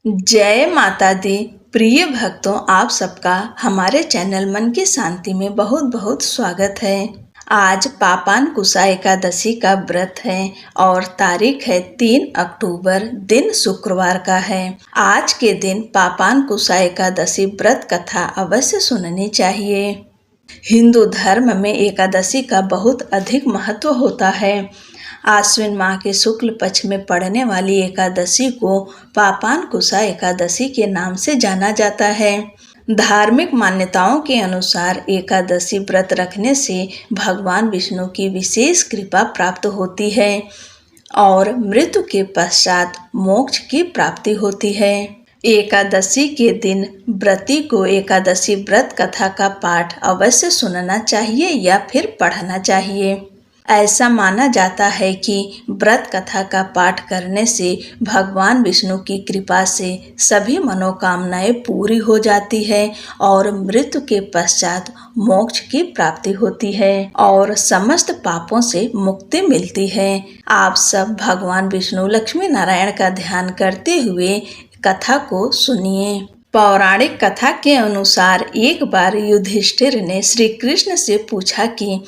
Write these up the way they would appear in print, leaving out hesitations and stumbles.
जय माता दी। प्रिय भक्तों, आप सबका हमारे चैनल मन की शांति में बहुत बहुत स्वागत है। आज पापानकुशा एकादशी का व्रत है और तारीख है 3 अक्टूबर, दिन शुक्रवार का है। आज के दिन पापानकुशा एकादशी व्रत कथा अवश्य सुननी चाहिए। हिंदू धर्म में एकादशी का बहुत अधिक महत्व होता है। आश्विन माह के शुक्ल पक्ष में पड़ने वाली एकादशी को पापानकुशा एकादशी के नाम से जाना जाता है। धार्मिक मान्यताओं के अनुसार एकादशी व्रत रखने से भगवान विष्णु की विशेष कृपा प्राप्त होती है और मृत्यु के पश्चात मोक्ष की प्राप्ति होती है। एकादशी के दिन व्रती को एकादशी व्रत कथा का पाठ अवश्य सुनना चाहिए या फिर पढ़ना चाहिए। ऐसा माना जाता है कि व्रत कथा का पाठ करने से भगवान विष्णु की कृपा से सभी मनोकामनाएं पूरी हो जाती है और मृत्यु के पश्चात मोक्ष की प्राप्ति होती है और समस्त पापों से मुक्ति मिलती है। आप सब भगवान विष्णु लक्ष्मी नारायण का ध्यान करते हुए कथा को सुनिए। पौराणिक कथा के अनुसार एक बार युधिष्ठिर ने श्री कृष्ण से पूछा कि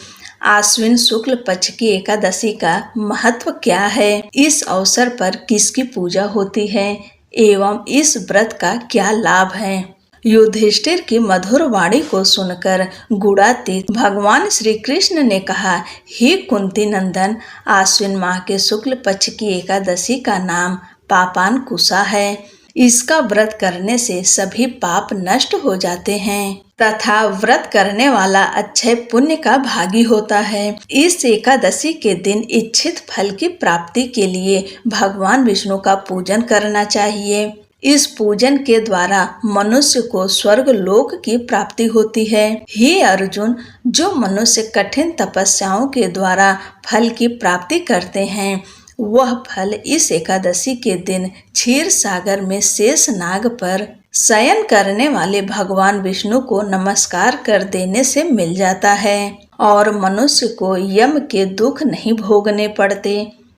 आश्विन शुक्ल पक्ष की एकादशी का महत्व क्या है, इस अवसर पर किसकी पूजा होती है एवं इस व्रत का क्या लाभ है। युधिष्ठिर की मधुर वाणी को सुनकर गुणातीत भगवान श्री कृष्ण ने कहा, हे कुंती नंदन, आश्विन माह के शुक्ल पक्ष की एकादशी का नाम पापानकुशा है। इसका व्रत करने से सभी पाप नष्ट हो जाते हैं तथा व्रत करने वाला अच्छे पुण्य का भागी होता है। इस एकादशी के दिन इच्छित फल की प्राप्ति के लिए भगवान विष्णु का पूजन करना चाहिए। इस पूजन के द्वारा मनुष्य को स्वर्ग लोक की प्राप्ति होती है। हे अर्जुन, जो मनुष्य कठिन तपस्याओं के द्वारा फल की प्राप्ति करते हैं, वह फल इस एकादशी के दिन क्षीर सागर में शेष नाग पर शयन करने वाले भगवान विष्णु को नमस्कार कर देने से मिल जाता है और मनुष्य को यम के दुख नहीं भोगने पड़ते।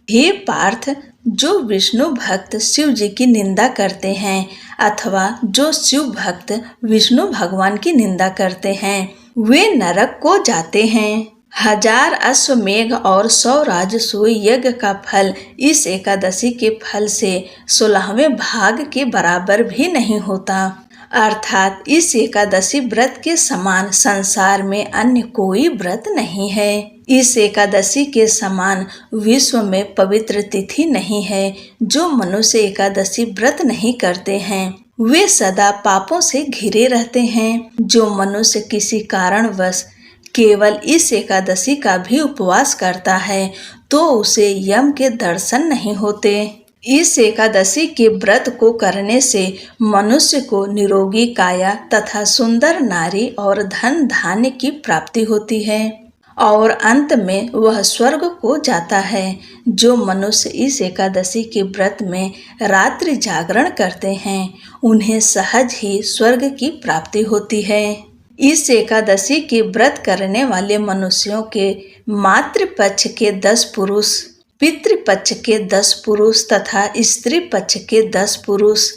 हे पार्थ, जो विष्णु भक्त शिव जी की निंदा करते हैं अथवा जो शिव भक्त विष्णु भगवान की निंदा करते हैं, वे नरक को जाते हैं। 1000 अश्वमेघ और 100 राजसूय यज्ञ का फल इस एकादशी के फल से 16वें भाग के बराबर भी नहीं होता। अर्थात इस एकादशी व्रत के समान संसार में अन्य कोई व्रत नहीं है। इस एकादशी के समान विश्व में पवित्र तिथि नहीं है। जो मनुष्य एकादशी व्रत नहीं करते हैं, वे सदा पापों से घिरे रहते हैं। जो मनुष्य किसी कारणवश केवल इस एकादशी का भी उपवास करता है, तो उसे यम के दर्शन नहीं होते। इस एकादशी के व्रत को करने से मनुष्य को निरोगी काया तथा सुंदर नारी और धन धान्य की प्राप्ति होती है और अंत में वह स्वर्ग को जाता है। जो मनुष्य इस एकादशी के व्रत में रात्रि जागरण करते हैं, उन्हें सहज ही स्वर्ग की प्राप्ति होती है। इस एकादशी के व्रत करने वाले मनुष्यों के मातृपक्ष के 10 पुरुष, पितृपक्ष के 10 पुरुष तथा स्त्री पक्ष के 10 पुरुष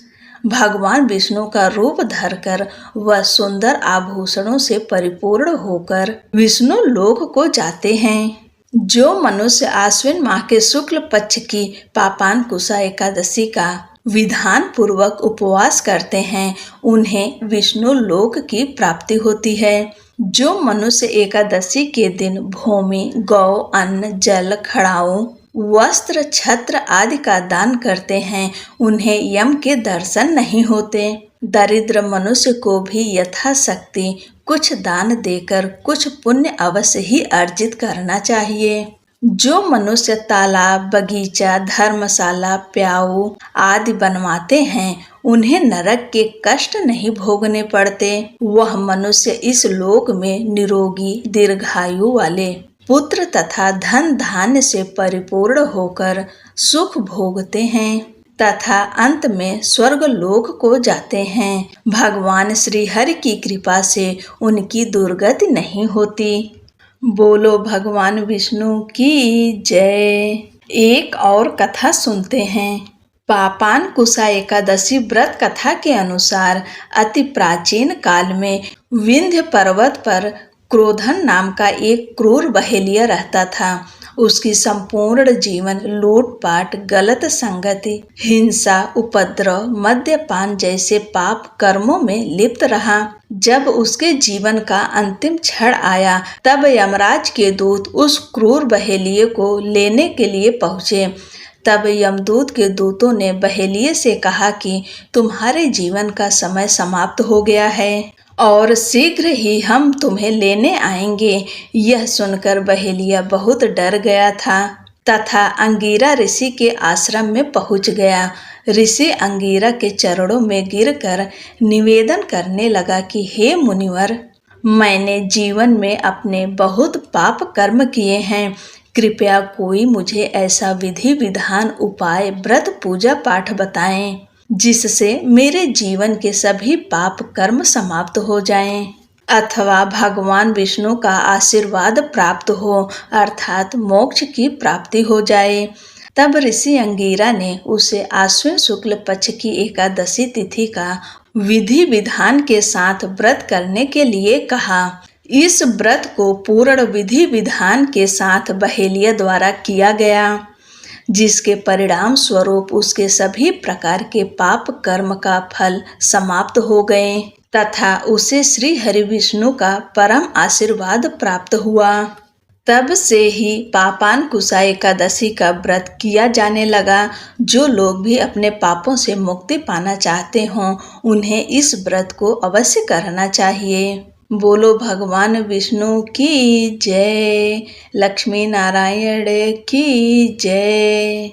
भगवान विष्णु का रूप धरकर वह सुंदर आभूषणों से परिपूर्ण होकर विष्णु लोक को जाते हैं। जो मनुष्य आश्विन माह के शुक्ल पक्ष की पापानकुशा एकादशी का विधान पूर्वक उपवास करते हैं, उन्हें विष्णु लोक की प्राप्ति होती है। जो मनुष्य एकादशी के दिन भूमि, गौ, अन्न, जल, खड़ाऊ, वस्त्र, छत्र आदि का दान करते हैं, उन्हें यम के दर्शन नहीं होते। दरिद्र मनुष्य को भी यथाशक्ति कुछ दान देकर कुछ पुण्य अवश्य ही अर्जित करना चाहिए। जो मनुष्य तालाब, बगीचा, धर्मशाला, प्याऊ आदि बनवाते हैं, उन्हें नरक के कष्ट नहीं भोगने पड़ते। वह मनुष्य इस लोक में निरोगी, दीर्घायु वाले पुत्र तथा धन धान्य से परिपूर्ण होकर सुख भोगते हैं तथा अंत में स्वर्ग लोक को जाते हैं। भगवान श्री हरि की कृपा से उनकी दुर्गति नहीं होती। बोलो भगवान विष्णु की जय। एक और कथा सुनते हैं। पापानकुशा एकादशी व्रत कथा के अनुसार अति प्राचीन काल में विंध्य पर्वत पर क्रोधन नाम का एक क्रूर बहेलिया रहता था। उसकी संपूर्ण जीवन लूटपाट, गलत संगति, हिंसा, उपद्रव, मद्यपान जैसे पाप कर्मों में लिप्त रहा। जब उसके जीवन का अंतिम क्षण आया, तब यमराज के दूत उस क्रूर बहेलिये को लेने के लिए पहुंचे। तब यमदूत के दूतों ने बहेलिये से कहा कि तुम्हारे जीवन का समय समाप्त हो गया है और शीघ्र ही हम तुम्हें लेने आएंगे। यह सुनकर बहेलिया बहुत डर गया था तथा अंगीरा ऋषि के आश्रम में पहुंच गया। ऋषि अंगीरा के चरणों में गिरकर निवेदन करने लगा कि हे मुनिवर, मैंने जीवन में अपने बहुत पाप कर्म किए हैं। कृपया कोई मुझे ऐसा विधि विधान, उपाय, व्रत, पूजा पाठ बताएं जिससे मेरे जीवन के सभी पाप कर्म समाप्त हो जाएं, अथवा भगवान विष्णु का आशीर्वाद प्राप्त हो, अर्थात मोक्ष की प्राप्ति हो जाए। तब ऋषि अंगीरा ने उसे आश्विन शुक्ल पक्ष की एकादशी तिथि का विधि विधान के साथ व्रत करने के लिए कहा। इस व्रत को पूर्ण विधि विधान के साथ बहेलिया द्वारा किया गया, जिसके परिणाम स्वरूप उसके सभी प्रकार के पाप कर्म का फल समाप्त हो गए तथा उसे श्री हरि विष्णु का परम आशीर्वाद प्राप्त हुआ। तब से ही पापानकुशा एकादशी का व्रत किया जाने लगा। जो लोग भी अपने पापों से मुक्ति पाना चाहते हों, उन्हें इस व्रत को अवश्य करना चाहिए। बोलो भगवान विष्णु की जय, लक्ष्मी नारायण की जय।